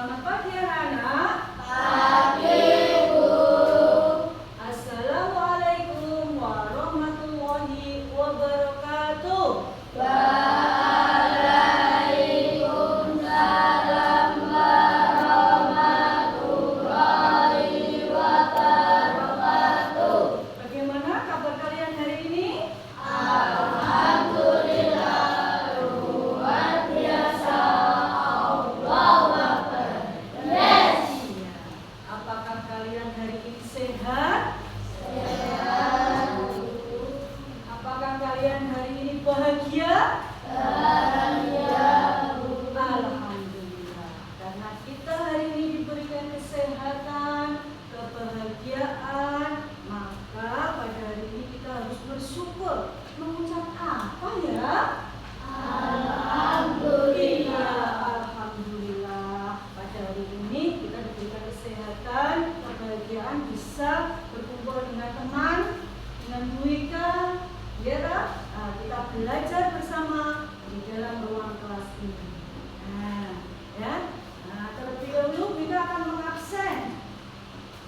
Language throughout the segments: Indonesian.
Selamat pagi anak-anak. Pagi, Bu. Assalamualaikum warahmatullahi wabarakatuh. Waalaikumsalam warahmatullahi wabarakatuh. Bagaimana kabar kalian hari ini? Alhamdulillah, luar biasa. Allahu Akbar. Yes. Apakah kalian hari ini sehat? Sehat. Apakah kalian hari ini bahagia? Bahagia, Bu. Alhamdulillah. Karena kita hari ini diberikan kesehatan, kebahagiaan, maka pada hari ini kita harus bersyukur. Mengucap apa ya? Alhamdulillah. Alhamdulillah. Pada hari ini kita diberikan kesehatan, kebahagiaan, bisa berkumpul dengan teman, dengan Bu Ika, ya. Nah, kita belajar bersama di dalam ruang kelas ini. Nah, ya. Nah, terlebih dahulu kita akan mengabsen.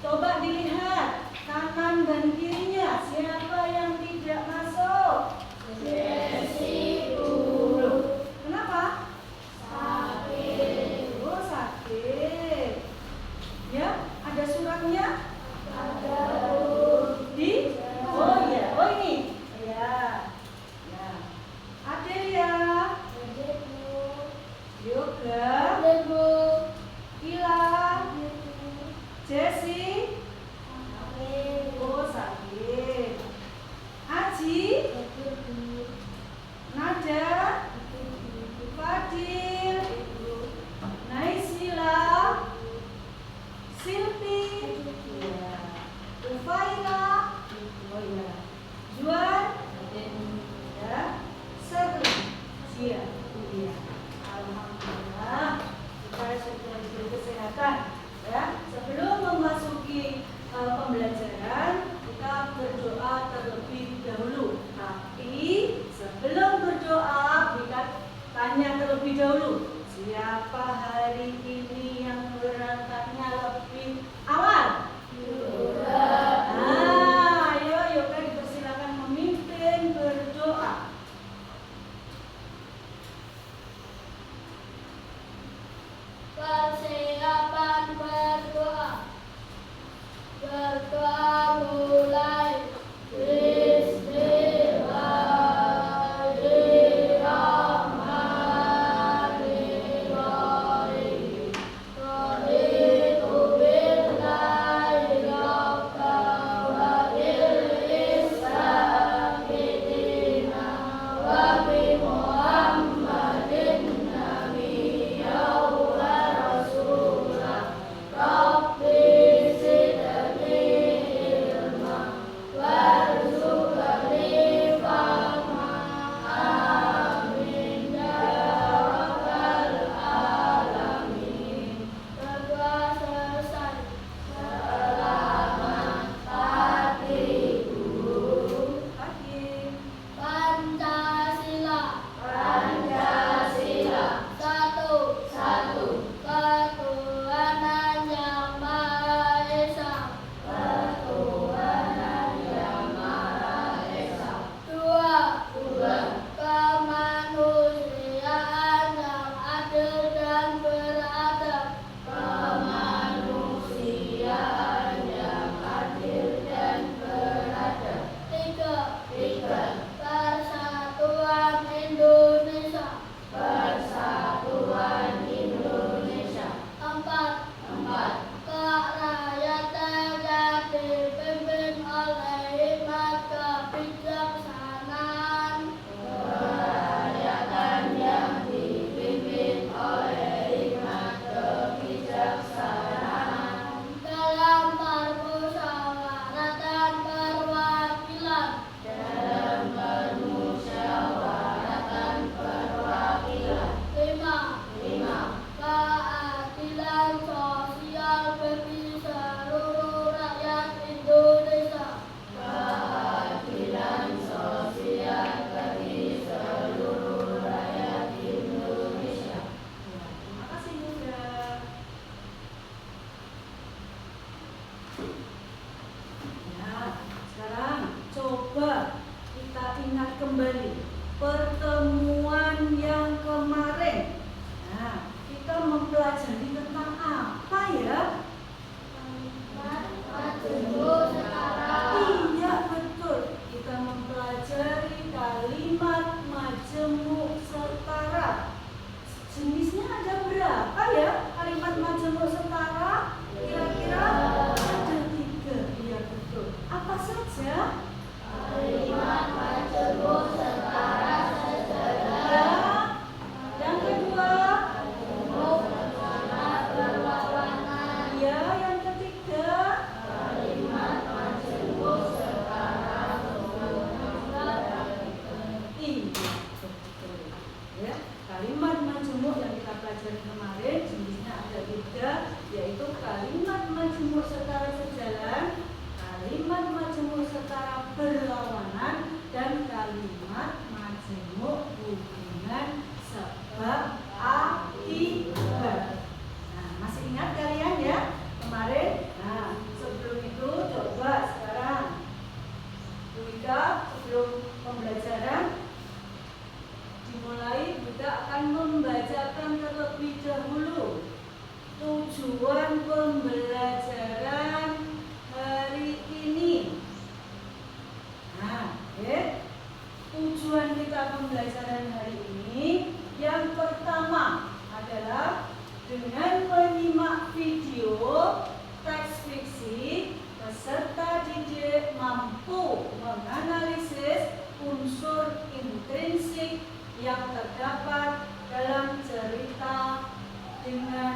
Coba dilihat kanan dan kirinya, siapa yang tidak masuk? Jesse, Bu. Kenapa? Sakit. Oh, sakit. Ya, ada suratnya? Ada, Bu. Di? Oh iya, oh ini. Ya. Ya. Adelia, Ada, Bu. Yoga, Ada, Bu. Ila, Ada, Bu. Jessie. Sakit. Oh, sakit. Aji, Ada, Bu. Nada, Ada, Bu. Fadil, Naisila, Silvi, ya. Ufaila, oh ya. Juan, ya. Serli, Sia, ya. Alhamdulillah kita sudah diberi kesehatan, ya. Sebelum memasuki pembelajaran, kita berdoa terlebih dahulu. Tapi sebelum berdoa, kita tanya terlebih dahulu, siapa hari ini yang berangkatnya lebih awal? Ayo Yoga dipersilakan memimpin berdoa. Persiapan berdoa. Berdoa mulai. Bismillahirrahmanirrahim. Raditu billahi rabba wa bil islami dina wa bi Muhammadin nabiyya wa rasulah. Rabbi zidni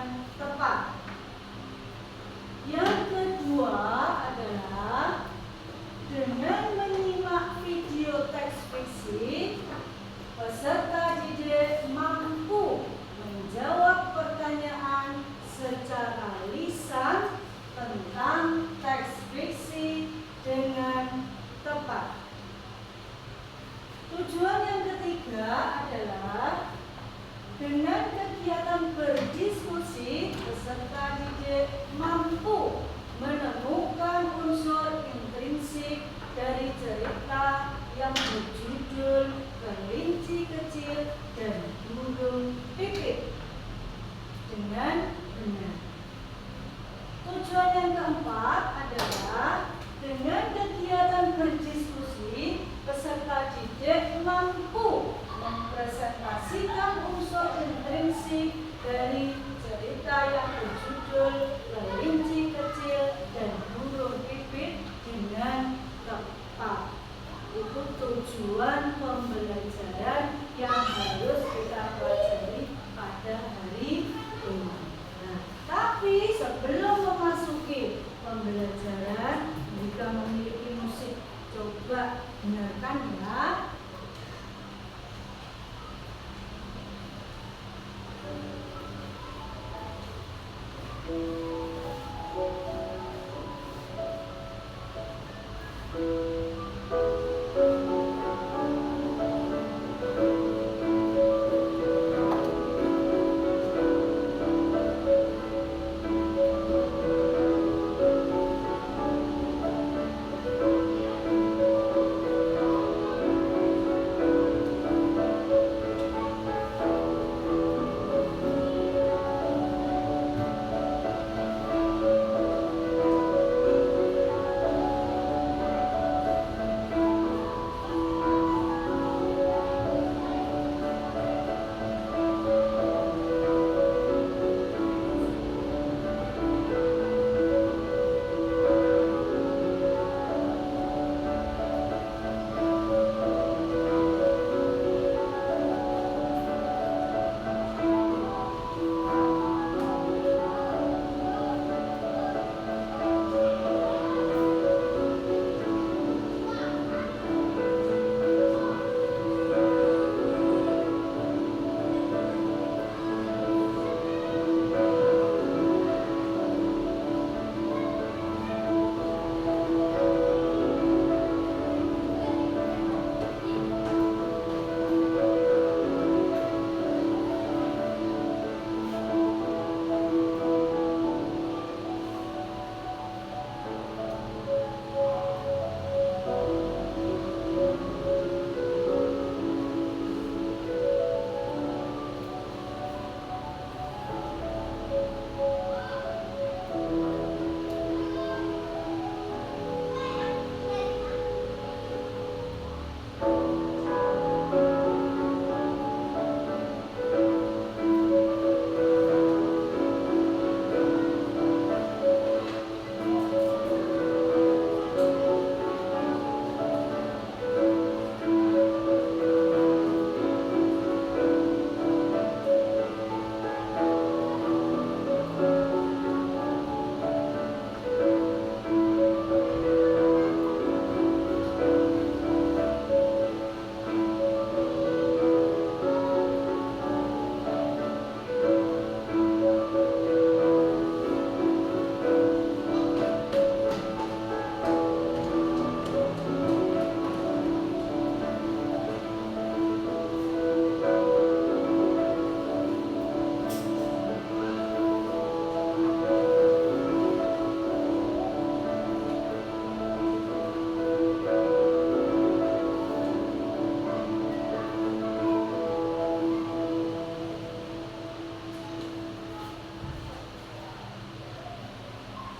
dengan tepat. Yang kedua adalah dengan menyimak video teks fiksi, peserta didik mampu menjawab pertanyaan secara lisan tentang teks fiksi dengan tepat. Tujuan yang ketiga adalah dengan kegiatan berdiskusi, peserta didik mampu menemukan unsur intrinsik dari cerita yang berjudul Kelinci Kecil dan Burung Pipit dengan benar. Tujuan yang keempat adalah dengan kegiatan berdiskusi, peserta didik mampu mempresentasikan unsur intrinsik dari cerita yang berjudul Kelinci Kecil dan Burung Pipit dengan tepat. Itu tujuan pembelajaran yang harus kita pelajari pada hari ini. Nah, tapi sebelum memasuki pembelajaran, jika memiliki musik, coba dengarkan ya.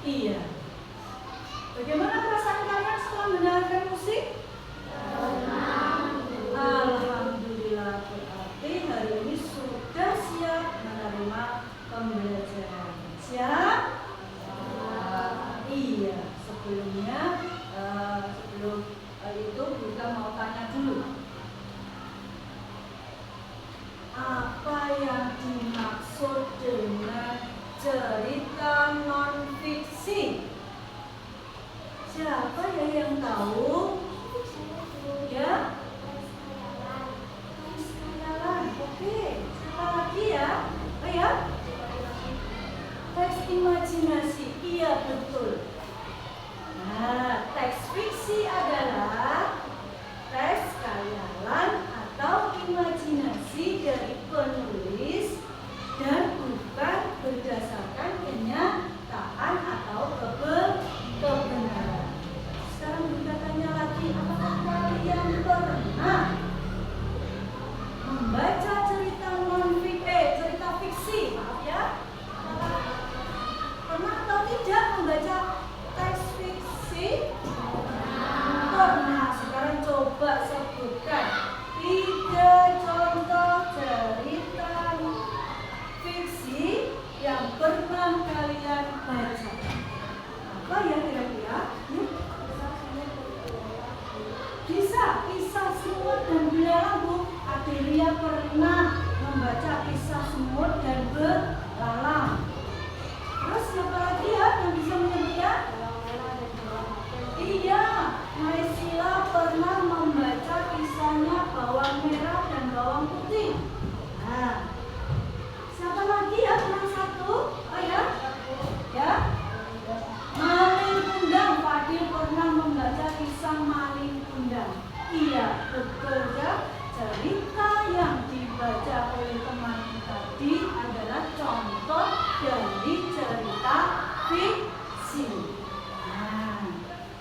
Iya. Bagaimana perasaan kalian setelah mendengarkan musik? Alhamdulillah, berarti hari ini sudah siap menerima pembelajaran. Siap? Iya. Sebelumnya, sebelum itu kita mau tanya dulu. Apa yang dimaksud dengan imajinasi. Iya, betul. Nah, teks fiksi adalah teks khayalan atau imajinasi dari penulis dan bukan berdasarkan kenyataan atau kebenaran. Sekarang kita tanya lagi, apakah kalian pernah membaca cerita cerita fiksi? Maaf ya, pernah atau tidak membaca teks fiksi? Pernah. Sekarang coba sebutkan 3 contoh cerita fiksi yang pernah kalian baca. Apa ya kira-kira? Kisah semut dan belalang, Bu. Adelia pernah membaca kisah semut dan belalang. Terus siapa lagi ya yang bisa menyebutnya? Iya, Maisila pernah membaca kisahnya bawang merah dan bawang putih. Nah, siapa lagi ya? Cuma satu? Oh ya? Ya? Maling Kundang. Fadil pernah membaca kisah Maling Kundang. Iya, betul ya. Cerita yang dibaca oleh teman tadi adalah contoh dari cerita fiksi. Nah,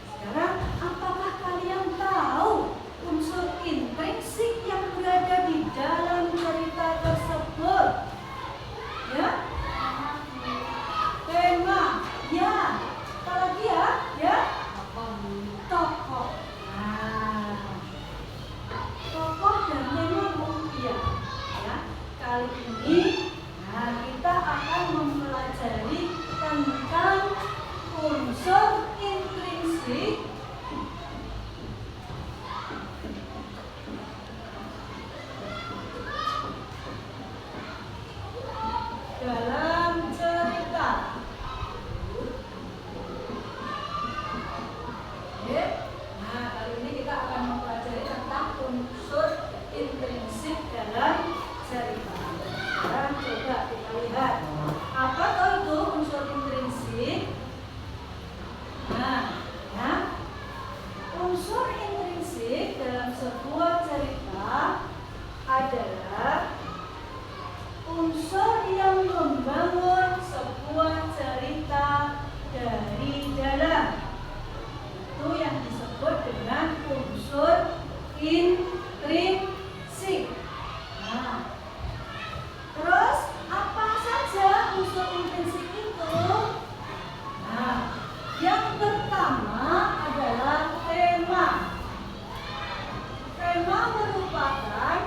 sekarang apakah kalian tahu unsur intrinsik yang berada di dalam cerita tersebut? Ya? Tema. Ya. Apa lagi ya? Ya? Tokoh. Nah, tokoh dan tema, Bu. Iya. Ya. Kali ini kita akan mempelajari tentang unsur intrinsik dalam cerita. Oke. Nah, kali ini kita akan mempelajari tentang unsur intrinsik dalam cerita. Sekarang coba kita lihat, apa itu unsur intrinsik? Nah, ya, unsur intrinsik dalam sebuah cerita adalah unsur yang membangun sebuah cerita dari dalam. Itu yang disebut dengan unsur intrinsik. Nah, terus apa saja unsur intrinsik itu? Nah, yang pertama adalah tema. Tema merupakan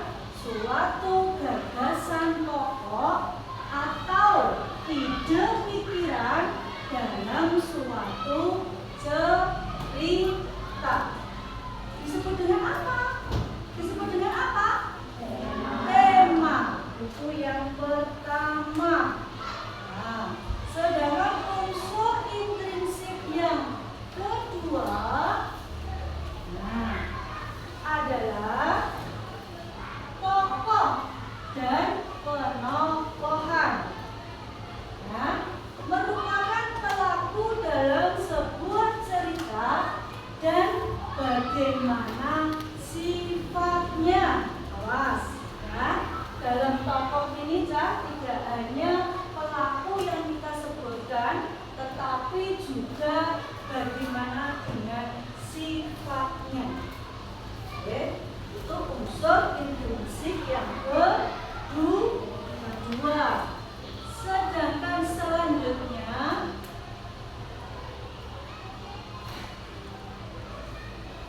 suatu gagasan pokok atau ide pikiran dalam suatu cerita. Disebut dengan apa? Disebut dengan apa? Tema. Itu yang pertama. Nah, sedangkan unsur intrinsik yang kedua adalah tokoh dan penokohan. Ya, merupakan pelaku dalam sebuah cerita dan bagaimana sifatnya. Awas ya, dalam tokoh ini tidak hanya pelaku yang kita sebutkan, tetapi juga bagaimana dengan sifatnya. Oke, itu unsur intrinsik yang kedua. Sedangkan selanjutnya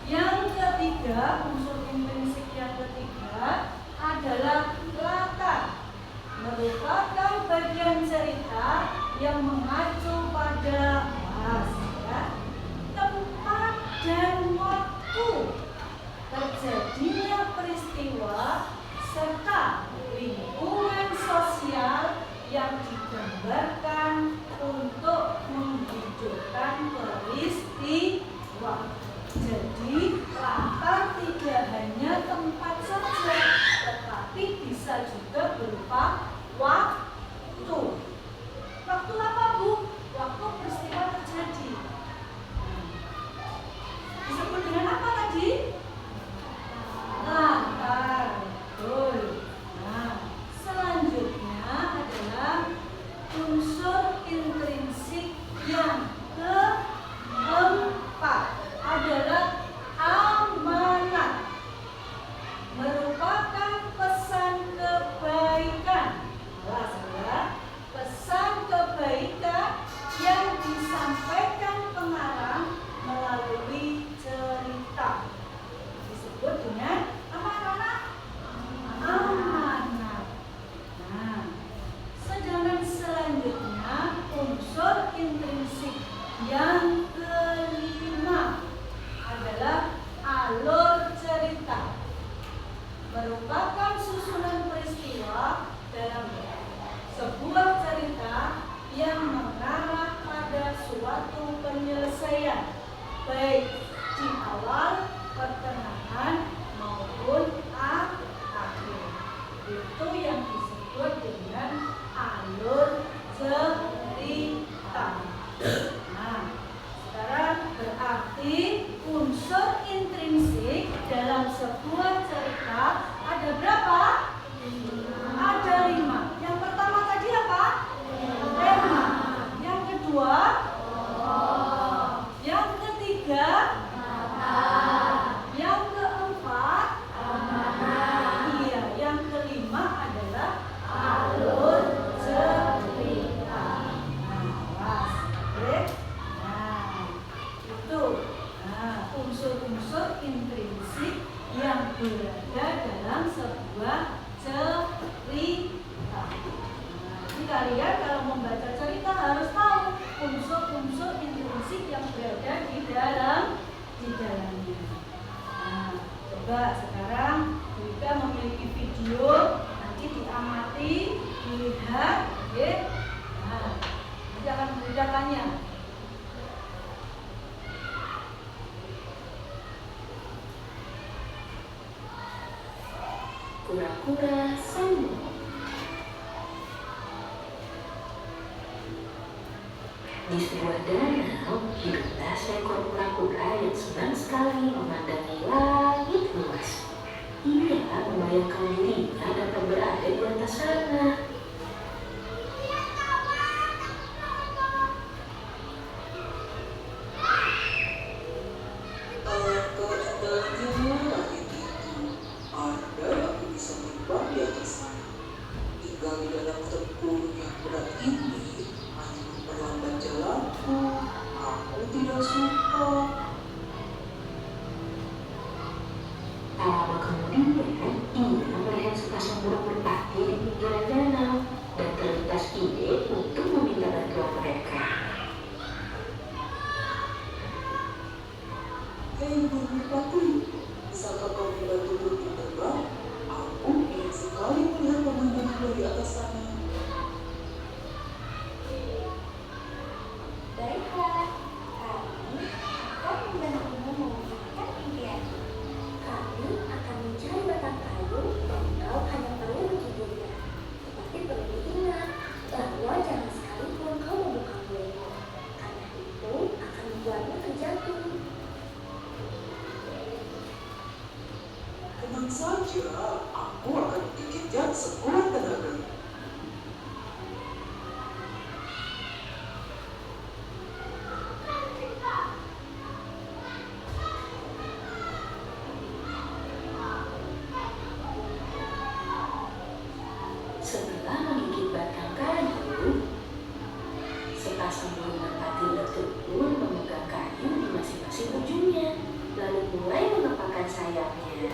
yang ketiga, unsur intrinsik yang ketiga adalah latar. Merupakan bagian cerita yang mengacu pada tempat dan waktu terjadinya peristiwa baik di awal, pertengahan, maupun akhir. Itu yang disebut dengan alur cerita. Nah, sekarang berarti unsur intrinsik dalam sebuah cerita ada berapa? Ada 5. Yang pertama tadi apa? Tema. Yang kedua? Yang ketiga? Yang keempat? Iya, yang kelima adalah alur cerita. Nah, oke. Nah, itu unsur-unsur intrinsik yang berada dalam sebuah cerita. Jadi kalian kalau membaca cerita harus tahu unsur-unsur intrinsik yang berada di dalamnya. Nah, coba sekarang Wika memiliki video, nanti diamati, dilihat, oke? Nah, nanti akan membedakannya. Kura-kura Sambo. Di sebuah danau hiduplah seekor kura-kura yang senang sekali memandangi langit luas. Ia membayangkan dirinya dapat berada di atas sana. Lama kemudian, ia melihat sepasang burung merpati di pinggiran danau dan terlintas ide untuk meminta bantuan mereka. Hei burung merpati, bisakah kau membantu burung terbang? Aku ingin sekali melihat pemandangan dari atas sana. Baiklah, kami akan membantumu mewujudkan impianmu. Kami akan mencari batang kayu dan kau hanya perlu menciduknya. Tetapi perlu diingat bahwa jangan sekalipun kau membuka mulutmu, karena itu akan membuatmu terjatuh. Tenang saja, aku akan menggigitnya sekuat tenaga. Setelah menggigit batang kayu, sepasang burung merpati bertempur memegang kayu di masing-masing ujungnya, lalu mulai mengepakkan sayapnya.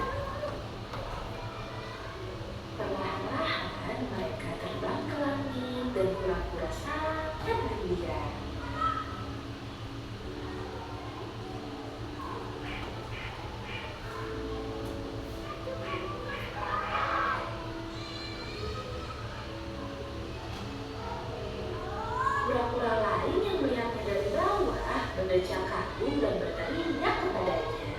Perlahan-lahan mereka terbang ke langit dan kura-kura sangat gembira. Kura-kura lain yang melihatnya dari bawah mendecak kagum dan berteriak kepadanya.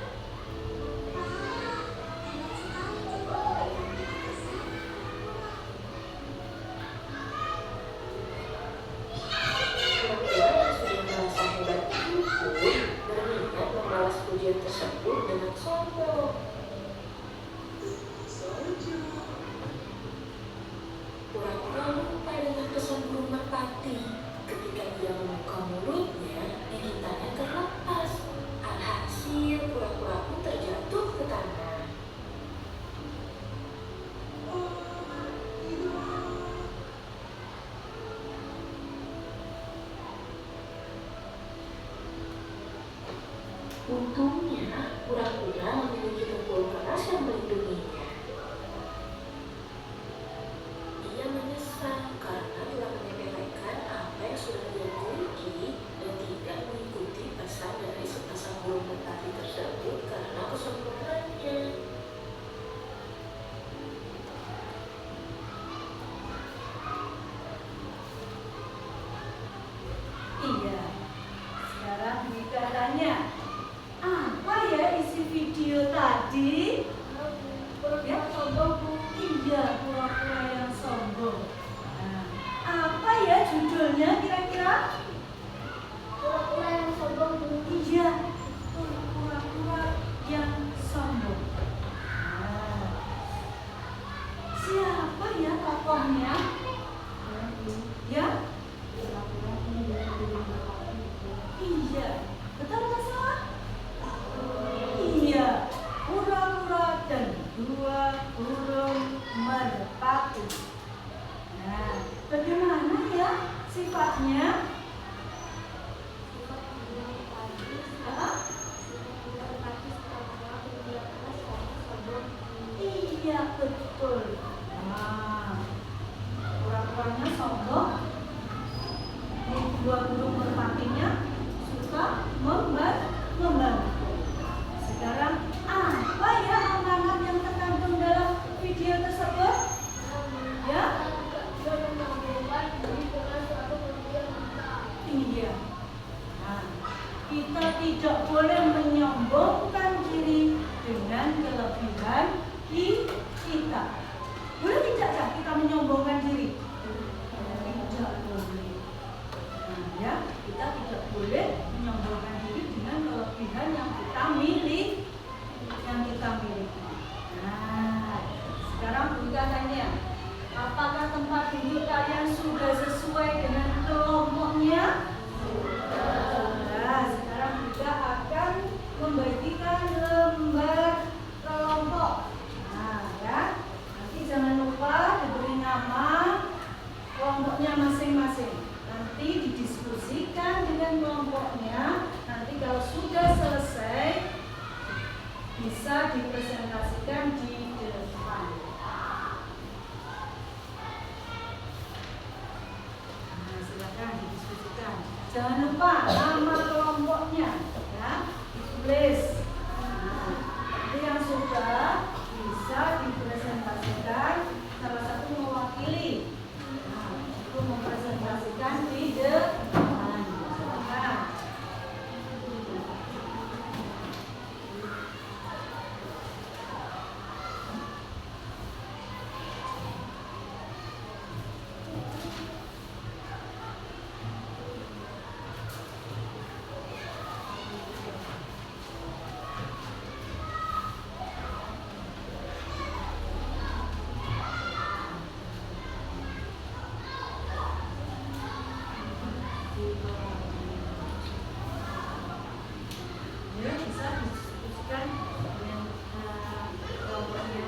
Kura-kura yang sudah merasa hebat itu pun berniat membalas pujian tersebut dengan sombong. Saja. Kura-kura lupa dengan pesan burung merpati. Ketika dia membuka mulutnya, gigitannya terlepas. Alhasil, kura-kura pun terjatuh ke tanah. Untungnya, kura-kura memiliki tubuh keras yang melindunginya. Ia menyesal karena telah menyepelekan apa yang sudah dia miliki dan tidak mengikuti pesan dari sepasang burung merpati tersebut karena kesombongannya. Iya. Sekarang Wika tanya, Iya betul. Nah, kura-kuranya sombong. Dua burung merpatinya suka membantu. Sekarang apa ya amanat yang terkandung dalam video tersebut? Ya? Iya. Nah, kita tidak boleh menyombongkan diri dengan kelebihan kita. Boleh tidak ya kita menyombongkan diri? Tidak boleh. Nah, ya, kita tidak boleh menyombongkan diri dengan kelebihan yang kita miliki. Nah, sekarang Bunda tanya, apakah tempat duduk kalian sudah sesuai dengan kelompoknya? Nah, sekarang kita akan membagikan lembar kelompok. Nah, ya, nanti jangan lupa diberi nama kelompoknya masing-masing. Nanti didiskusikan dengan kelompoknya. Nanti kalau sudah selesai bisa dipresentasikan di depan. Nah, silakan didiskusikan. Jangan lupa nama kelompoknya, ya, ditulis. Nah, nanti yang sudah bisa dipresentasikan, salah satu mewakili. Nah, itu mempresentasikan di depan. Silakan. Ya, bisa didiskusikan dengan kelompoknya.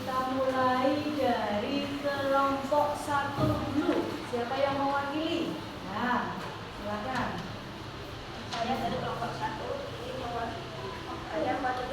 Kita mulai dari kelompok 1 dulu. Siapa yang mewakili? Nah, silakan. Saya dari kelompok 1 ini mewakili. Saya pada